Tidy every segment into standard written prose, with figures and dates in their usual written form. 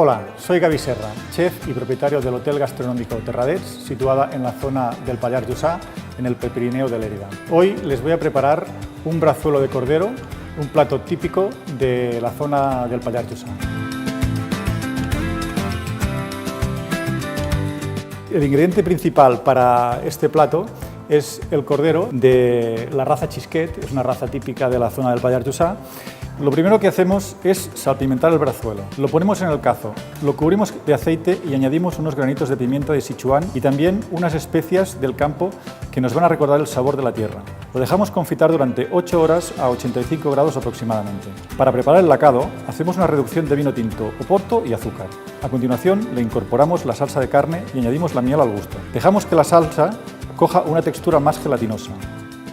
Hola, soy Gaby Serra, chef y propietario del Hotel Gastronómico Terradets, situada en la zona del Pallars Jussá, en el Prepirineo de Lérida. Hoy les voy a preparar un brazuelo de cordero, un plato típico de la zona del Pallars Jussá. El ingrediente principal para este plato es el cordero de la raza Xisquet, es una raza típica de la zona del Pallars Jussá. Lo primero que hacemos es salpimentar el brazuelo. Lo ponemos en el cazo, lo cubrimos de aceite y añadimos unos granitos de pimienta de Sichuan y también unas especias del campo que nos van a recordar el sabor de la tierra. Lo dejamos confitar durante 8 horas a 85 grados aproximadamente. Para preparar el lacado, hacemos una reducción de vino tinto, oporto y azúcar. A continuación, le incorporamos la salsa de carne y añadimos la miel al gusto. Dejamos que la salsa coja una textura más gelatinosa.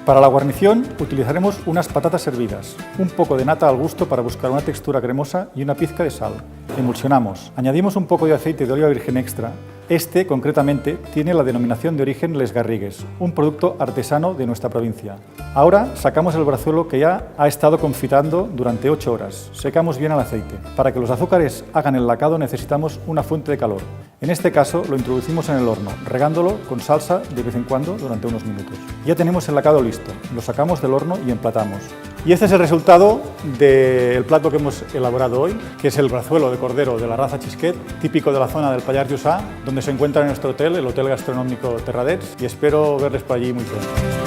Para la guarnición utilizaremos unas patatas hervidas, un poco de nata al gusto para buscar una textura cremosa y una pizca de sal. Emulsionamos. Añadimos un poco de aceite de oliva virgen extra. Este, concretamente, tiene la denominación de origen Les Garrigues, un producto artesano de nuestra provincia. Ahora sacamos el brazuelo que ya ha estado confitando durante 8 horas. Secamos bien el aceite. Para que los azúcares hagan el lacado necesitamos una fuente de calor. En este caso lo introducimos en el horno, regándolo con salsa de vez en cuando durante unos minutos. Ya tenemos el lacado listo, lo sacamos del horno y emplatamos. Y este es el resultado del plato que hemos elaborado hoy, que es el brazuelo de cordero de la raza Xisquet, típico de la zona del Pallars Jussá, donde se encuentra en nuestro hotel, el Hotel Gastronómico Terradets, y espero verles por allí muy pronto.